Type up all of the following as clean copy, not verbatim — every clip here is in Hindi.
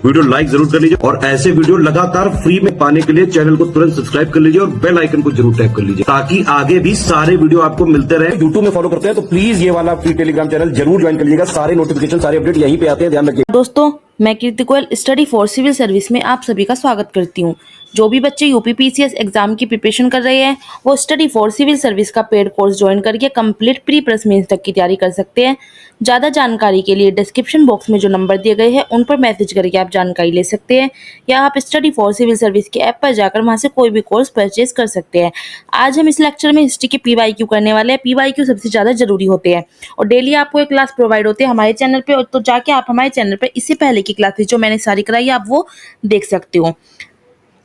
वीडियो लाइक जरूर कर लीजिए और ऐसे वीडियो लगातार फ्री में पाने के लिए चैनल को तुरंत सब्सक्राइब कर लीजिए और बेल आइकन को जरूर टैप कर लीजिए ताकि आगे भी सारे वीडियो आपको मिलते रहे। यूट्यूब में फॉलो करते हैं तो प्लीज ये वाला फ्री टेलीग्राम चैनल जरूर ज्वाइन कर लीजिएगा। सारे नोटिफिकेशन सारे अपडेट यहीं पे आते हैं, ध्यान रखिए। दोस्तों, मैं Kirti Goyal study for civil service में आप सभी का स्वागत करती हूँ। जो भी बच्चे यूपीपीसीएस एग्जाम की प्रिपरेशन कर रहे हैं वो स्टडी फॉर सिविल सर्विस का पेड कोर्स ज्वाइन करके कंप्लीट प्री प्लस मेंस तक की तैयारी कर सकते हैं। ज़्यादा जानकारी के लिए डिस्क्रिप्शन बॉक्स में जो नंबर दिए गए हैं उन पर मैसेज करके आप जानकारी ले सकते हैं या आप स्टडी फॉर सिविल सर्विस के ऐप पर जाकर वहाँ से कोई भी कोर्स परचेज कर सकते हैं। आज हम इस लेक्चर में हिस्ट्री के पीवाईक्यू करने वाले हैं। पीवाईक्यू सबसे ज़्यादा जरूरी होते हैं और डेली आपको एक क्लास प्रोवाइड होते हैं हमारे चैनल पर, तो जाके आप हमारे चैनल पर इससे पहले की क्लासेज जो मैंने सारी कराई आप वो देख सकते हो।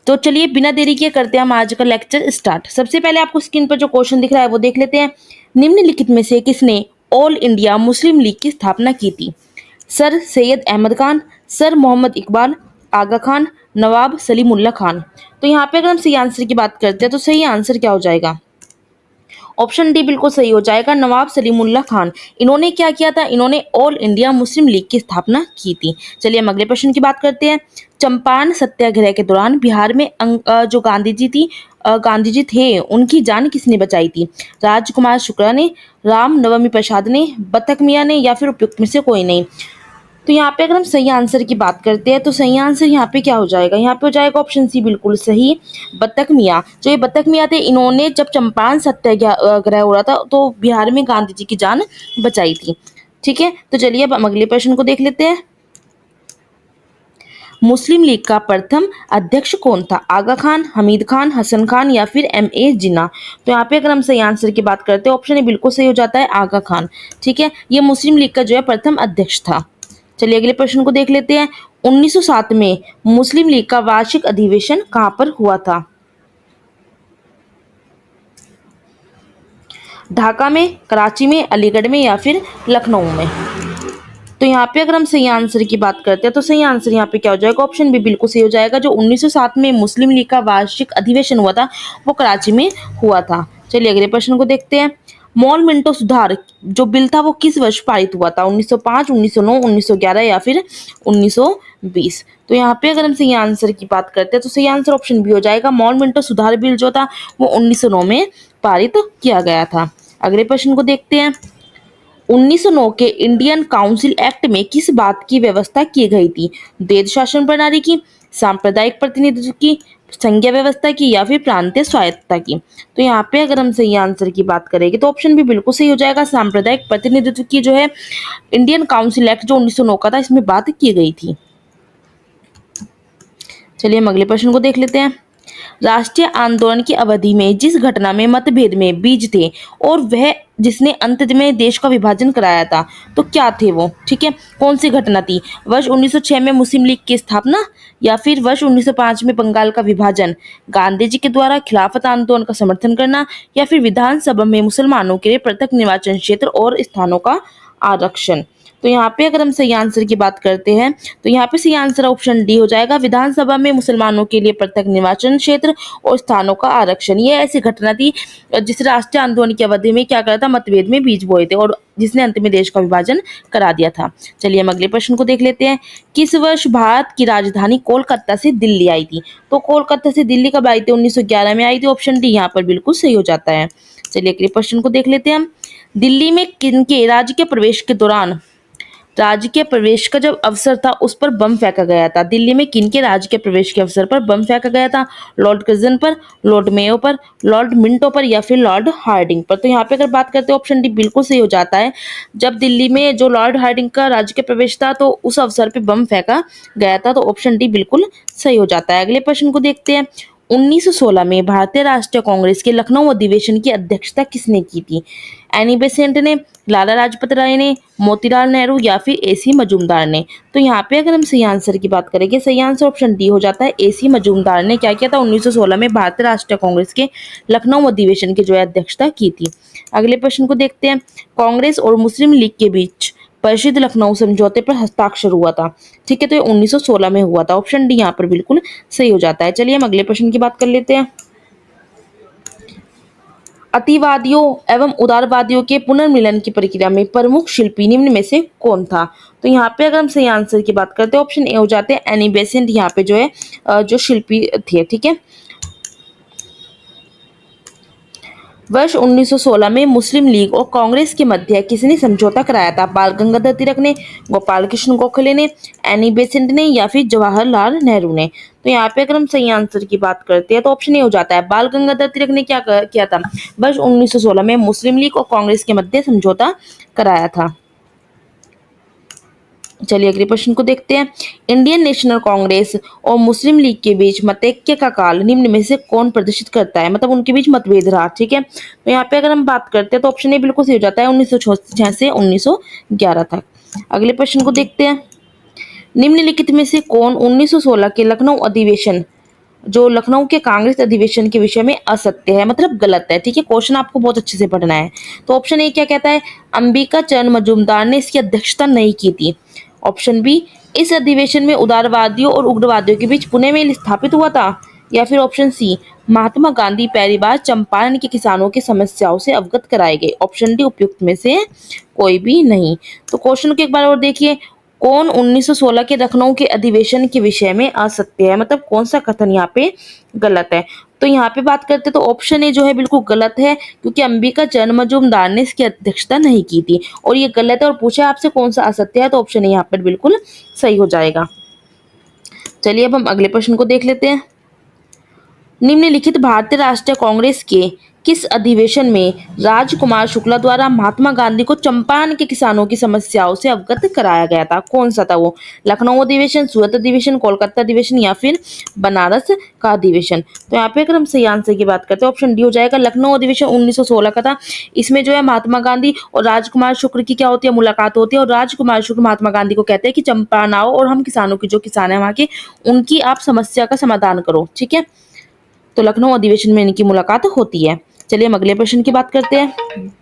तो चलिए बिना देरी किए करते हैं हम आज का लेक्चर स्टार्ट। सबसे पहले आपको स्क्रीन पर जो क्वेश्चन दिख रहा है वो देख लेते हैं। निम्नलिखित में से किसने ऑल इंडिया मुस्लिम लीग की स्थापना की थी? सर सैयद अहमद खान, सर मोहम्मद इकबाल, आगा खान, नवाब सलीमुल्लाह खान। तो यहाँ पे अगर हम सही आंसर की बात करते हैं तो सही आंसर क्या हो जाएगा? ऑप्शन डी बिल्कुल सही हो जाएगा, नवाब सलीमुल्लाह खान। इन्होंने क्या किया था? इन्होंने ऑल इंडिया मुस्लिम लीग की स्थापना की थी। चलिए हम अगले प्रश्न की बात करते हैं। चंपारण सत्याग्रह के दौरान बिहार में जो गांधी जी थे उनकी जान किसने बचाई थी? राजकुमार शुक्ला ने, राम नवमी प्रसाद ने, बतक मियाँ ने या फिर उपयुक्त में से कोई नहीं? तो यहाँ पे अगर हम सही आंसर की बात करते हैं तो सही आंसर यहाँ पे क्या हो जाएगा? यहाँ पे हो जाएगा ऑप्शन सी बिल्कुल सही, बतक मियाँ। जो ये बतक मियाँ थे इन्होंने जब चंपारण सत्याग्रह हो रहा था तो बिहार में गांधी जी की जान बचाई थी। ठीक है, तो चलिए अब हम अगले प्रश्न को देख लेते हैं। मुस्लिम लीग का प्रथम अध्यक्ष कौन था? आगा खान, हमीद खान, हसन खान या फिर MA जिन्ना? तो यहाँ पे अगर हम सही आंसर की बात करते हैं ऑप्शन ए बिल्कुल सही हो जाता है, आगा खान। ठीक है, ये मुस्लिम लीग का जो है प्रथम अध्यक्ष था। चलिए अगले प्रश्न को देख लेते हैं। 1907 में मुस्लिम लीग का वार्षिक अधिवेशन कहाँ पर हुआ था? ढाका में, कराची में, अलीगढ़ में या फिर लखनऊ में? तो यहाँ पे अगर हम सही आंसर की बात करते हैं तो सही आंसर यहाँ पे क्या हो जाएगा? ऑप्शन बी बिल्कुल सही हो जाएगा। जो 1907 में मुस्लिम लीग का वार्षिक अधिवेशन हुआ था वो कराची में हुआ था। चलिए अगले प्रश्न को देखते हैं। मॉल मिंटो सुधार जो बिल था वो किस वर्ष पारित हुआ था? 1905, 1909, 1911 या फिर 1920? तो यहाँ पे अगर हम सही आंसर की बात करते हैं तो सही आंसर ऑप्शन बी हो जाएगा। मॉल मिंटो सुधार बिल जो था वो 1909 में पारित किया गया था। अगले प्रश्न को देखते हैं। 1909 के इंडियन काउंसिल एक्ट में किस बात की व्यवस्था की गई थी? वेद शासन प्रणाली की, सांप्रदायिक प्रतिनिधित्व की, संघीय व्यवस्था की या फिर प्रांतीय स्वायत्तता की? तो यहाँ पे अगर हम सही आंसर की बात करेंगे तो ऑप्शन भी बिल्कुल सही हो जाएगा। सांप्रदायिक प्रतिनिधित्व की जो है इंडियन काउंसिल एक्ट जो 1909 का था इसमें बात की गई थी। चलिए हम अगले प्रश्न को देख लेते हैं। राष्ट्रीय आंदोलन की अवधि में जिस घटना में मतभेद में बीज थे और वह जिसने अंत में देश का विभाजन कराया था, तो क्या थे वो? ठीक है, कौन सी घटना थी? वर्ष 1906 में मुस्लिम लीग की स्थापना या फिर वर्ष 1905 में बंगाल का विभाजन, गांधी जी के द्वारा खिलाफत आंदोलन का समर्थन करना या फिर विधानसभा में मुसलमानों के लिए पृथक निर्वाचन क्षेत्र और स्थानों का आरक्षण? तो यहाँ पे अगर हम सही आंसर की बात करते हैं तो यहाँ पे सही आंसर ऑप्शन डी हो जाएगा। विधानसभा में मुसलमानों के लिए पृथक निर्वाचन क्षेत्र और स्थानों का आरक्षण। ये ऐसी घटना थी जिस राष्ट्रीय आंदोलन की अवधि में क्या करा था? मतभेद में बीज बोए थे और जिसने अंत में देश का विभाजन करा दिया था। चलिए हम अगले प्रश्न को देख लेते हैं। किस वर्ष भारत की राजधानी कोलकाता से दिल्ली आई थी? तो कोलकाता से दिल्ली कब आई थी? 1911 में आई थी। ऑप्शन डी यहाँ पर बिल्कुल सही हो जाता है। चलिए अगले प्रश्न को देख लेते हैं हम। दिल्ली में किनके राजकीय प्रवेश का जब अवसर था उस पर बम फेंका गया था? दिल्ली में किनके राजकीय प्रवेश के अवसर पर बम फेंका गया था? लॉर्ड कर्जन पर, लॉर्ड मेयो पर, लॉर्ड मिंटो पर या फिर लॉर्ड हार्डिंग पर? तो यहाँ पे अगर बात करते हैं ऑप्शन डी बिल्कुल सही हो जाता है। जब दिल्ली में जो लॉर्ड हार्डिंग का राजकीय प्रवेश था तो उस अवसर पर बम फेंका गया था, तो ऑप्शन डी बिल्कुल सही हो जाता है। अगले प्रश्न को देखते हैं। 1916 में भारतीय राष्ट्रीय कांग्रेस के लखनऊ अधिवेशन की अध्यक्षता किसने की थी? एनी बेसेंट ने, लाला लाजपत राय ने, मोतीलाल नेहरू या फिर AC मजूमदार ने? तो यहाँ पे अगर हम सही आंसर की बात करेंगे सही आंसर ऑप्शन डी हो जाता है। AC मजूमदार ने क्या किया था? 1916 में भारतीय राष्ट्रीय कांग्रेस के लखनऊ अधिवेशन की जो है अध्यक्षता की थी। अगले प्रश्न को देखते हैं। कांग्रेस और मुस्लिम लीग के बीच प्रसिद्ध लखनऊ समझौते पर हस्ताक्षर हुआ था? ठीक है, तो ये 1916 में हुआ था। ऑप्शन डी यहाँ पर बिल्कुल सही हो जाता है। चलिए हम अगले प्रश्न की बात कर लेते हैं। अतिवादियों एवं उदारवादियों के पुनर्मिलन की प्रक्रिया में प्रमुख शिल्पी निम्न में से कौन था? तो यहाँ पे अगर हम सही आंसर की बात करते हैं ऑप्शन ए हो जाते हैं एनी बेसेंट, यहाँ पे जो है जो शिल्पी थे। ठीक है, वर्ष 1916 में मुस्लिम लीग और कांग्रेस के मध्य किसने समझौता कराया था? बाल गंगाधर तिलक ने, गोपाल कृष्ण गोखले ने, एनी बेसेंट ने या फिर जवाहरलाल नेहरू ने? तो यहाँ पे अगर हम सही आंसर की बात करते हैं तो ऑप्शन ए हो जाता है बाल गंगाधर तिलक ने क्या किया था? वर्ष 1916 में मुस्लिम लीग और कांग्रेस के मध्य समझौता कराया था। चलिए अगले प्रश्न को देखते हैं। इंडियन नेशनल कांग्रेस और मुस्लिम लीग के बीच मतैक्य का काल निम्न में से कौन प्रदर्शित करता है? मतलब उनके बीच मतभेद रहा। ठीक है, तो यहाँ पे अगर हम बात करते हैं तो ऑप्शन ए बिल्कुल सही हो जाता है 1906 से 1911 तक। अगले प्रश्न को देखते हैं। निम्नलिखित में से कौन 1916 के लखनऊ अधिवेशन, जो लखनऊ के कांग्रेस अधिवेशन के विषय में असत्य है, मतलब गलत है? ठीक है, क्वेश्चन आपको बहुत अच्छे से पढ़ना है। तो ऑप्शन ए क्या कहता है? अंबिका चरण मजूमदार ने इसकी अध्यक्षता नहीं की थी। ऑप्शन बी, इस अधिवेशन में उदारवादियों और उग्रवादियों के बीच पुणे में स्थापित हुआ था। या फिर ऑप्शन सी, महात्मा गांधी पहली बार चंपारण के किसानों की समस्याओं से अवगत कराए गए। ऑप्शन डी उपयुक्त में से कोई भी नहीं। तो क्वेश्चन को एक बार और देखिए, कौन 1916 के लखनऊ के अधिवेशन के विषय में असत्य है, मतलब कौन सा कथन यहाँ पे गलत है? तो यहाँ पे बात करते तो ऑप्शन ए जो है बिल्कुल गलत है, क्योंकि अंबिका चरण मजूमदार ने इसकी अध्यक्षता नहीं की थी और ये गलत है। और पूछा आपसे कौन सा असत्य है, तो ऑप्शन ए यहाँ पर बिल्कुल सही हो जाएगा। चलिए अब हम अगले प्रश्न को देख लेते हैं। निम्नलिखित भारतीय राष्ट्रीय कांग्रेस के किस अधिवेशन में राजकुमार शुक्ला द्वारा महात्मा गांधी को चंपारण के किसानों की समस्याओं से अवगत कराया गया था? कौन सा था वो? लखनऊ अधिवेशन, सूरत अधिवेशन, कोलकाता अधिवेशन या फिर बनारस का अधिवेशन? तो यहाँ पे अगर हम सही आंसर की बात करते हैं ऑप्शन डी हो जाएगा, लखनऊ अधिवेशन 1916 का था। इसमें जो है महात्मा गांधी और राजकुमार शुक्ल की क्या होती है? मुलाकात होती है और राजकुमार शुक्ल महात्मा गांधी को कहते हैं कि चंपारण आओ और हम किसानों की, जो किसान है वहाँ के, उनकी आप समस्या का समाधान करो। ठीक है, तो लखनऊ अधिवेशन में इनकी मुलाकात होती है। चलिए हम अगले प्रश्न की बात करते हैं।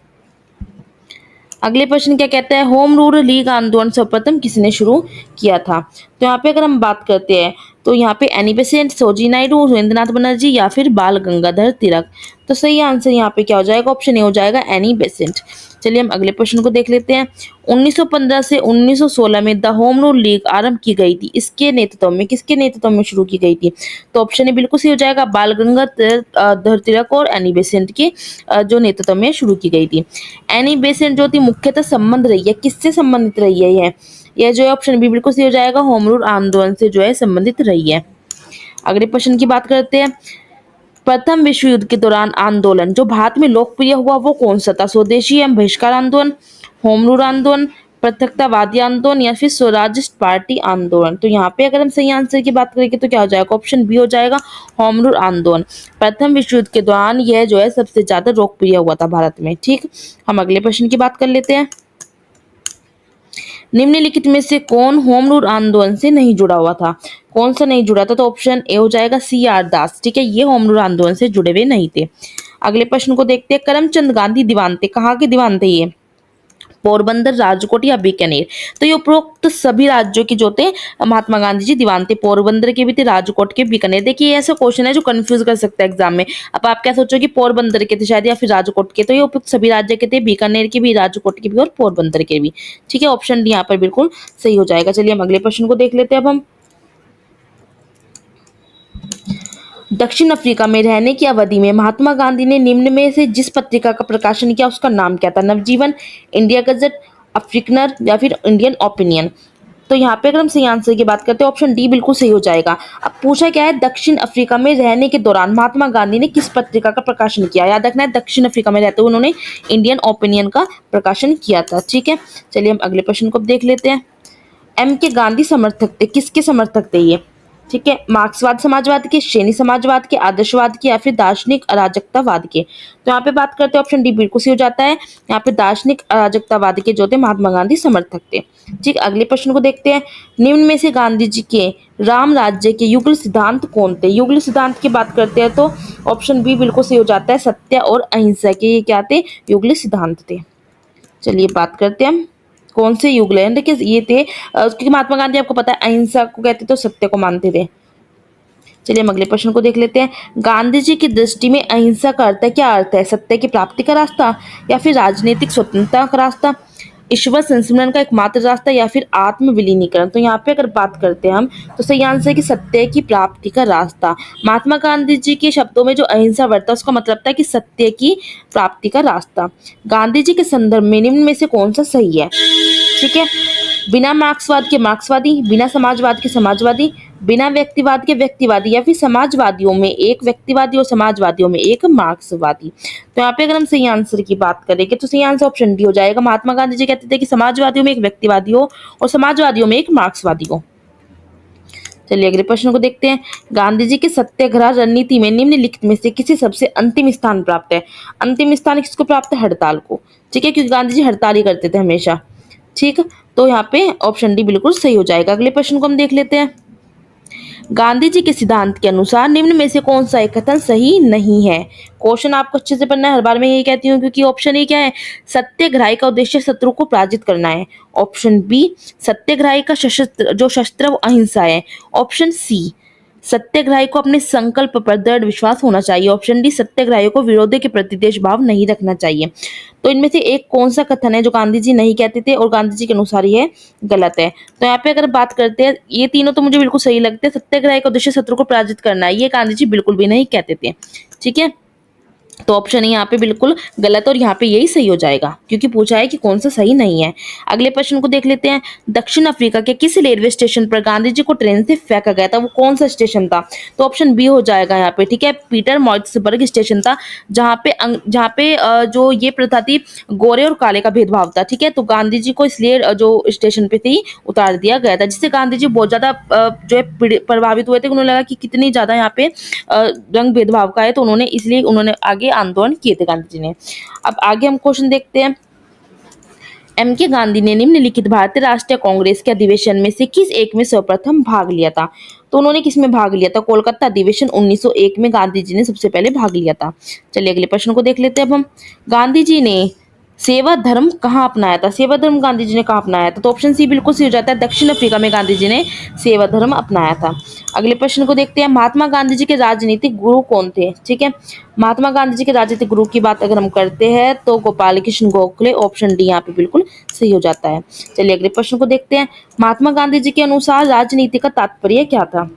अगले प्रश्न क्या कहता है? होम रूल लीग आंदोलन सर्वप्रथम किसने शुरू किया था? तो यहाँ पे अगर हम बात करते हैं तो यहाँ पे एनी बेसेंट, सरोजिनी नायडू, सुरेंद्रनाथ बनर्जी या फिर बाल गंगाधर तिलक? तो सही आंसर यहाँ पे क्या हो जाएगा? ऑप्शन ए हो जाएगा एनी बेसेंट। चलिए हम अगले प्रश्न को देख लेते हैं। 1915 से 1916 में द होम रूल लीग आरंभ की गई थी, इसके नेतृत्व में, किसके नेतृत्व में शुरू की गई थी? तो ऑप्शन ए बिल्कुल सही हो जाएगा बाल गंगाधर तिलक और एनी बेसेंट के जो नेतृत्व में शुरू की गई थी। एनी बेसेंट जो थी मुख्यतः संबंध रही है, किससे संबंधित रही है? यह जो है ऑप्शन बी बिल्कुल सही हो जाएगा, होम रूल आंदोलन से जो है संबंधित रही है। अगले प्रश्न की बात करते हैं। प्रथम विश्व युद्ध के दौरान आंदोलन जो भारत में लोकप्रिय हुआ वो कौन सा था? स्वदेशी एवं बहिष्कार आंदोलन, होम रूल आंदोलन, पृथकतावादी आंदोलन या फिर स्वराज्य पार्टी आंदोलन? तो यहाँ पे अगर हम सही आंसर की बात करेंगे तो क्या हो जाएगा? ऑप्शन बी हो जाएगा, होम रूल आंदोलन। प्रथम विश्व युद्ध के दौरान यह जो है सबसे ज्यादा लोकप्रिय हुआ था भारत में। ठीक, हम अगले प्रश्न की बात कर लेते हैं। निम्नलिखित में से कौन होम रूल आंदोलन से नहीं जुड़ा हुआ था? कौन सा नहीं जुड़ा था? तो ऑप्शन ए हो जाएगा सी आर दास। ठीक है, ये होम रूल आंदोलन से जुड़े हुए नहीं थे। अगले प्रश्न को देखते हैं। करमचंद गांधी दीवान थे, कहाँ के दीवान थे ये? पोरबंदर, राजकोट या बीकानेर? तो ये उपरोक्त सभी राज्यों के जो थे महात्मा गांधी जी दीवान थे, पोरबंदर के भी थे, राजकोट के, बीकानेर। देखिए ये ऐसा क्वेश्चन है जो कंफ्यूज कर सकता है एग्जाम में। अब आप क्या सोचो कि पोरबंदर के थे शायद या फिर राजकोट के? तो ये उपयुक्त सभी राज्य के थे, बीकानेर के भी, राजकोट के भी और पोरबंदर के भी। ठीक है, ऑप्शन डी यहाँ पर बिल्कुल सही हो जाएगा। चलिए हम अगले प्रश्न को देख लेते हैं। अब हम दक्षिण अफ्रीका में रहने की अवधि में महात्मा गांधी ने निम्न में से जिस पत्रिका का प्रकाशन किया उसका नाम क्या था? नवजीवन, इंडिया गजट, अफ्रीकनर या फिर इंडियन ओपिनियन? तो यहाँ पे अगर हम सही आंसर की बात करते हैं ऑप्शन डी बिल्कुल सही हो जाएगा। अब पूछा क्या है? दक्षिण अफ्रीका में रहने के दौरान महात्मा गांधी ने किस पत्रिका का प्रकाशन किया? याद रखना है, दक्षिण अफ्रीका में रहते हुए उन्होंने इंडियन ओपिनियन का प्रकाशन किया था। ठीक है, चलिए हम अगले प्रश्न को देख लेते हैं। एम के गांधी समर्थक थे, किसके समर्थक थे ये? ठीक है, मार्क्सवाद समाजवाद के, श्रेणी समाजवाद के, आदर्शवाद के या फिर दार्शनिक अराजकतावाद के? तो यहाँ पे बात करते हैं ऑप्शन डी बिल्कुल सही हो जाता है। यहाँ पे दार्शनिक अराजकतावाद के जो थे महात्मा गांधी समर्थक थे। ठीक, अगले प्रश्न को देखते हैं। निम्न में से गांधी जी के राम राज्य के युगल सिद्धांत कौन थे? युगल सिद्धांत की बात करते हैं तो ऑप्शन बी बिल्कुल सही हो जाता है, सत्य और अहिंसा के ये क्या थे? युगल सिद्धांत थे। चलिए बात करते हैं हम कौन से युगल हैं। देखिए ये थे क्योंकि महात्मा गांधी आपको पता है अहिंसा को कहते तो सत्य को मानते थे। चलिए हम अगले प्रश्न को देख लेते हैं। गांधी जी की दृष्टि में अहिंसा का अर्थ है, क्या अर्थ है? सत्य की प्राप्ति का रास्ता या फिर राजनीतिक स्वतंत्रता का रास्ता, ईश्वर संसिमरन का एकमात्र रास्ता या फिर आत्म विलीनीकरण। तो यहाँ पे अगर बात करते हैं हम तो सही आंसर है कि सत्य की प्राप्ति का रास्ता। महात्मा गांधी जी के शब्दों में जो अहिंसा वर्ड था उसका मतलब था कि सत्य की प्राप्ति का रास्ता। गांधी जी के संदर्भ में निम्न में से कौन सा सही है? ठीक है, बिना मार्क्सवाद के मार्क्सवादी, बिना समाजवाद के समाजवादी, बिना व्यक्तिवाद के व्यक्तिवादी या फिर समाजवादियों में एक व्यक्तिवादी और समाजवादियों में एक मार्क्सवादी। तो यहाँ पे अगर हम सही आंसर की बात करेंगे तो सही आंसर ऑप्शन डी हो जाएगा। महात्मा गांधी जी कहते थे कि समाजवादियों में एक व्यक्तिवादी हो और समाजवादियों में एक मार्क्सवादी हो। चलिए अगले प्रश्न को देखते हैं। गांधी जी के सत्याग्रह रणनीति में निम्नलिखित में से किसे सबसे अंतिम स्थान प्राप्त है? अंतिम स्थान किसको प्राप्त है? हड़ताल को। ठीक है, क्योंकि गांधी जी हड़ताल ही करते थे हमेशा। ठीक, तो यहाँ पे ऑप्शन डी बिल्कुल सही हो जाएगा। अगले प्रश्न को हम देख लेते हैं। गांधी जी के सिद्धांत के अनुसार निम्न में से कौन सा एक कथन सही नहीं है? क्वेश्चन आपको अच्छे से पढ़ना है, हर बार मैं यही कहती हूँ, क्योंकि ऑप्शन ए क्या है? सत्याग्रही का उद्देश्य शत्रु को पराजित करना है। ऑप्शन बी, सत्याग्रही का शस्त्र वो अहिंसा है। ऑप्शन सी, सत्याग्रही को अपने संकल्प पर दृढ़ विश्वास होना चाहिए। ऑप्शन डी, सत्याग्रही को विरोधी के प्रति देशभाव नहीं रखना चाहिए। तो इनमें से एक कौन सा कथन है जो गांधी जी नहीं कहते थे और गांधी जी के अनुसार ये गलत है? तो यहाँ पे अगर बात करते हैं, ये तीनों तो मुझे बिल्कुल सही लगते हैं। सत्याग्रही का उद्देश्य शत्रु को पराजित करना है, ये गांधी जी बिल्कुल भी नहीं कहते थे। ठीक है, तो ऑप्शन यहाँ पे बिल्कुल गलत और यहाँ पे यही सही हो जाएगा, क्योंकि पूछा है कि कौन सा सही नहीं है। अगले प्रश्न को देख लेते हैं। दक्षिण अफ्रीका के किस रेलवे स्टेशन पर गांधी जी को ट्रेन से फेंका गया था? वो कौन सा स्टेशन था? तो ऑप्शन बी हो जाएगा यहाँ पे। ठीक है, पीटर मॉरिट्सबर्ग स्टेशन था, जहाँ पे जो ये प्रथा थी, गोरे और काले का भेदभाव था। ठीक है, तो गांधी जी को इसलिए जो स्टेशन पे थी उतार दिया गया था, जिससे गांधी जी बहुत ज्यादा जो है प्रभावित हुए थे। उन्हें लगा कि कितनी ज्यादा यहाँ पे रंग भेदभाव का है, तो उन्होंने आगे आंदोलन किए थे गांधी जी ने। अब आगे हम क्वेश्चन देखते हैं। एम के गांधी ने निम्नलिखित भारतीय राष्ट्रीय कांग्रेस के अधिवेशन में से किस एक में सर्वप्रथम भाग लिया था? तो उन्होंने किस में भाग लिया था? कोलकाता अधिवेशन 1901 में गांधी जी ने सबसे पहले भाग लिया था। चलिए अगले प्रश्न को देख लेते हैं अब हम। गांधी जी ने सेवा धर्म कहाँ अपनाया था? सेवा धर्म गांधी जी ने कहाँ अपनाया था? तो ऑप्शन सी बिल्कुल सही हो जाता है। दक्षिण अफ्रीका में गांधी जी ने सेवा धर्म अपनाया था। अगले प्रश्न को देखते हैं। महात्मा गांधी जी के राजनीतिक गुरु कौन थे? ठीक है, महात्मा गांधी जी के राजनीतिक गुरु की बात अगर हम करते हैं तो गोपाल कृष्ण गोखले, ऑप्शन डी यहाँ पे बिल्कुल सही हो जाता है। चलिए अगले प्रश्न को देखते हैं। महात्मा गांधी जी के अनुसार राजनीति का तात्पर्य क्या था?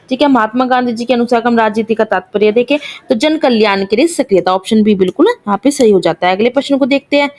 ठीक है, महात्मा गांधी जी के अनुसार हम राजनीति का तात्पर्य देखें तो जन कल्याण के लिए सक्रियता, ऑप्शन बी बिल्कुल यहाँ पे सही हो जाता है। अगले प्रश्न को देखते हैं।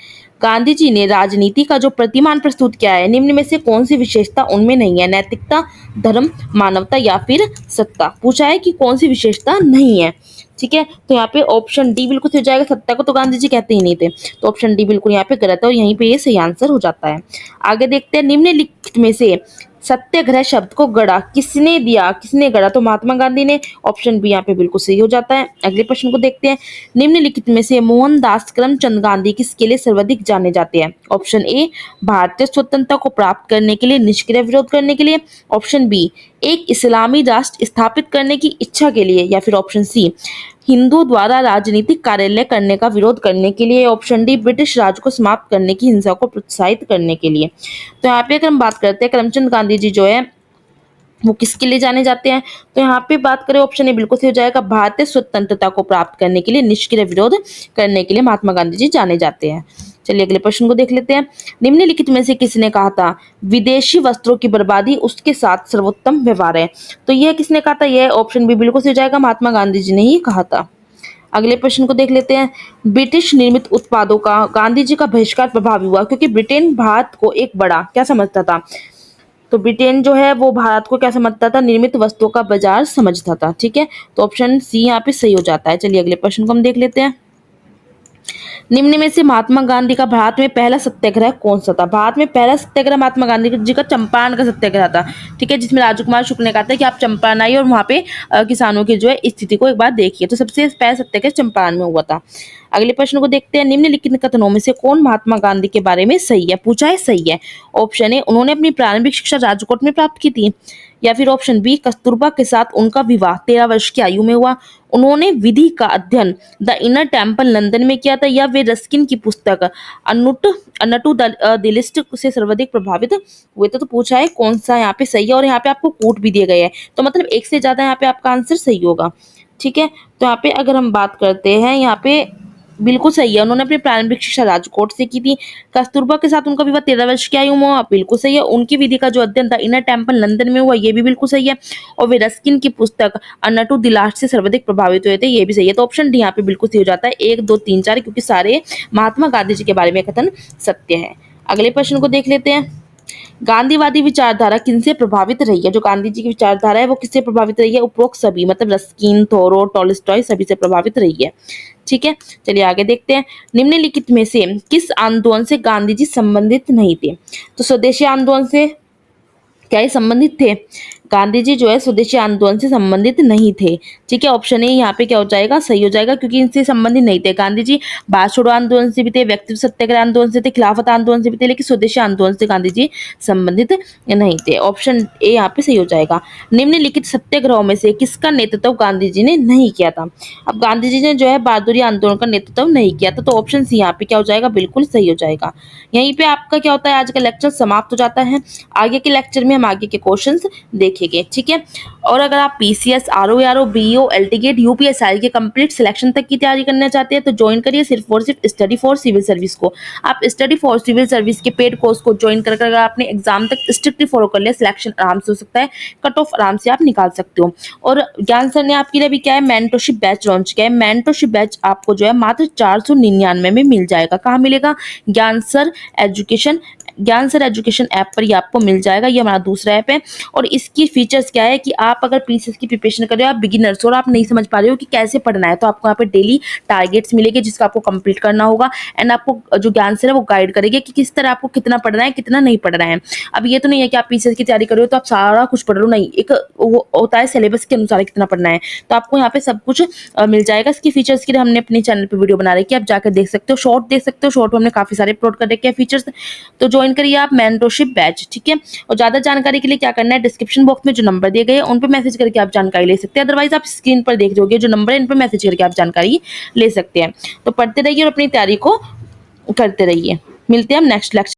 गांधी जी ने राजनीति का जो प्रतिमान प्रस्तुत किया है, निम्न में से कौन सी विशेषता उनमें नहीं है? नैतिकता, धर्म, मानवता या फिर सत्ता। पूछा है कि कौन सी विशेषता नहीं है। ठीक है, तो यहाँ पे ऑप्शन डी बिल्कुल सही हो जाएगा। सत्ता को तो गांधी जी कहते ही नहीं थे, तो ऑप्शन डी बिल्कुल यहाँ पे गलत है और यहीं पे ये सही आंसर हो जाता है। आगे देखते हैं। निम्नलिखित में से सत्याग्रह शब्द को गढ़ा किसने दिया? किसने गढ़ा? तो महात्मा गांधी ने, ऑप्शन बी यहाँ पे बिल्कुल सही हो जाता है। अगले प्रश्न को देखते हैं। निम्नलिखित में से मोहनदास करमचंद गांधी किसके लिए सर्वाधिक जाने जाते हैं? ऑप्शन ए, भारतीय स्वतंत्रता को प्राप्त करने के लिए निष्क्रिय विरोध करने के लिए। ऑप्शन बी, एक इस्लामी राष्ट्र स्थापित करने की इच्छा के लिए। या फिर ऑप्शन सी, हिंदू द्वारा राजनीतिक कार्यालय करने का विरोध करने के लिए। ऑप्शन डी, ब्रिटिश राज को समाप्त करने की हिंसा को प्रोत्साहित करने के लिए। तो यहाँ पे अगर हम बात करते हैं करमचंद गांधी जी जो है वो किसके लिए जाने जाते हैं, तो यहाँ पे बात करें ऑप्शन ए बिल्कुल सही हो जाएगा। भारतीय स्वतंत्रता को प्राप्त करने के लिए निष्क्रिय विरोध करने के लिए महात्मा गांधी जी जाने जाते हैं। चलिए अगले प्रश्न को देख लेते हैं। निम्नलिखित में से किसने कहा था विदेशी वस्त्रों की बर्बादी उसके साथ सर्वोत्तम व्यवहार है? तो यह किसने कहा था? यह ऑप्शन बी बिल्कुल सही हो जाएगा। महात्मा गांधी जी ने ही कहा था। अगले प्रश्न को देख लेते हैं। ब्रिटिश निर्मित उत्पादों का गांधी जी का बहिष्कार प्रभावी हुआ क्योंकि ब्रिटेन भारत को एक बड़ा क्या समझता था? तो ब्रिटेन जो है वो भारत को क्या समझता था? निर्मित वस्तुओं का बाजार समझता था। ठीक है, तो ऑप्शन सी यहाँ पे सही हो जाता है। चलिए अगले प्रश्न को हम देख लेते हैं। निम्न में से महात्मा गांधी का भारत में पहला सत्याग्रह कौन सा था? भारत में पहला सत्याग्रह महात्मा गांधी जी का चंपारण का सत्याग्रह था। ठीक है, जिसमें राजकुमार शुक्ल ने कहा था कि आप चंपारण आइए और वहाँ पे किसानों की जो है स्थिति को एक बार देखिए। तो सबसे पहला सत्याग्रह चंपारण में हुआ था। अगले प्रश्न को देखते हैं। निम्नलिखित कथनों में से कौन महात्मा गांधी के बारे में सही है? पूछा है सही है। ऑप्शन ए, उन्होंने अपनी प्रारंभिक शिक्षा राजकोट में प्राप्त की थी। या फिर ऑप्शन बी कस्तूरबा के साथ उनका विवाह 13 वर्ष की आयु में हुआ, उन्होंने विधि का अध्ययन द इनर टेम्पल लंदन में किया था, या वे रस्किन की पुस्तक अनटू द लिस्ट से सर्वाधिक प्रभावित हुए थे। तो पूछा है कौन सा यहाँ पे सही है, और यहाँ पे आपको कोट भी दिए गए हैं, तो मतलब एक से ज्यादा यहाँ पे आपका आंसर सही होगा। ठीक है, तो यहाँ पे अगर हम बात करते हैं, यहाँ पे बिल्कुल सही है, उन्होंने अपनी प्रारंभिक शिक्षा राजकोट से की थी। कस्तूरबा के साथ उनका विवाह 13 वर्ष की आयु में हुआ, बिल्कुल सही है। उनकी विधि का जो अध्ययन था इनर टेम्पल लंदन में हुआ, ये भी बिल्कुल सही है। और वे रस्किन की पुस्तक अनटू द लास्ट से सर्वाधिक प्रभावित हुए थे, ये भी सही है। तो ऑप्शन डी यहाँ पे बिल्कुल सही हो जाता है, 1 2 3 4, क्योंकि सारे महात्मा गांधी जी के बारे में कथन सत्य है। अगले प्रश्न को देख लेते हैं। गांधीवादी विचारधारा किनसे प्रभावित रही है? जो गांधी जी की विचारधारा है वो किससे प्रभावित रही है? उपरोक्त सभी, मतलब रस्किन, थोरो, टॉलस्टॉय, सभी से प्रभावित रही है। ठीक है, चलिए आगे देखते हैं। निम्नलिखित में से किस आंदोलन से गांधी जी संबंधित नहीं थे? तो स्वदेशी आंदोलन से क्या ये संबंधित थे? गांधी जी जो है स्वदेशी आंदोलन से संबंधित नहीं थे। ठीक है, ऑप्शन ए यहाँ पे क्या हो जाएगा, सही हो जाएगा, क्योंकि इनसे संबंधित नहीं थे। गांधी जी भारत छोड़ो आंदोलन से भी थे, व्यक्तित्व सत्याग्रह आंदोलन से थे, खिलाफत आंदोलन से भी थे, लेकिन स्वदेशी आंदोलन से गांधी जी संबंधित नहीं थे। ऑप्शन ए यहाँ पे सही हो जाएगा। निम्नलिखित सत्याग्रहों में से किसका नेतृत्व गांधी जी ने नहीं किया था? अब गांधी जी ने जो है बहादुरी आंदोलन का नेतृत्व नहीं किया था, तो ऑप्शन सी यहाँ पे क्या हो जाएगा, बिल्कुल सही हो जाएगा। यहीं पे आपका क्या होता है, आज का लेक्चर समाप्त हो जाता है। आगे के लेक्चर में हम आगे के क्वेश्चंस देखेंगे। ठीक है, और अगर आप पीसीएस, आरओ, बीईओ, एलटीगेट, यूपीएसआई के कंप्लीट सिलेक्शन तक की तैयारी करना चाहते हैं तो ज्वाइन करिए सिर्फ और सिर्फ स्टडी फॉर सिविल सर्विस को। आप स्टडी फॉर सिविल सर्विस के पेड कोर्स को ज्वाइन कर अगर आपने एग्जाम तक स्ट्रिक्टली फॉलो कर लिया, सिलेक्शन आराम से हो सकता है, कट ऑफ आराम से आप निकाल सकते हो। और ज्ञान सर ने आपके लिए अभी क्या है, मेंटरशिप बैच लॉन्च किया है। मेंटरशिप बैच आपको जो है मात्र 499 में मिल जाएगा। कहाँ मिलेगा? ज्ञान सर एजुकेशन ऐप पर ही आपको मिल जाएगा। ये हमारा दूसरा ऐप है, और इसकी फीचर्स क्या है कि आप अगर पीसीएस की प्रिपरेशन कर रहे हो, आप बिगिनर्स और आप नहीं समझ पा रहे हो कि कैसे पढ़ना है, तो आपको यहाँ पे डेली टारगेट्स मिलेंगे जिसका आपको कंप्लीट करना होगा। एंड आपको जो ज्ञान सर है वो गाइड करेंगे कि किस तरह आपको कितना पढ़ना है, कितना नहीं पढ़ना है। अब ये तो नहीं है कि आप पीसीएस की तैयारी कर रहे हो तो आप सारा कुछ पढ़ लो, नहीं, एक वो होता है सिलेबस के अनुसार कितना पढ़ना है, तो आपको यहाँ पे सब कुछ मिल जाएगा। इसकी फीचर्स के लिए हमने अपने चैनल पे वीडियो बना रखी है, आप जाकर देख सकते हो, शॉर्ट देख सकते हो, शॉर्ट में हमने काफी सारे अपलोड कर रखे हैं फीचर्स। तो ज्वाइन करिए आप मेंटरशिप बैच। ठीक है, और ज्यादा जानकारी के लिए क्या करना है, डिस्क्रिप्शन बॉक्स में जो नंबर दिए गए हैं उन पर मैसेज करके आप जानकारी ले सकते हैं। अदरवाइज आप स्क्रीन पर देख रहे होगे जो नंबर है, इन पर मैसेज करके आप जानकारी ले सकते हैं। तो पढ़ते रहिए और अपनी तैयारी को करते रहिए। मिलते हैं हम नेक्स्ट लेक्चर।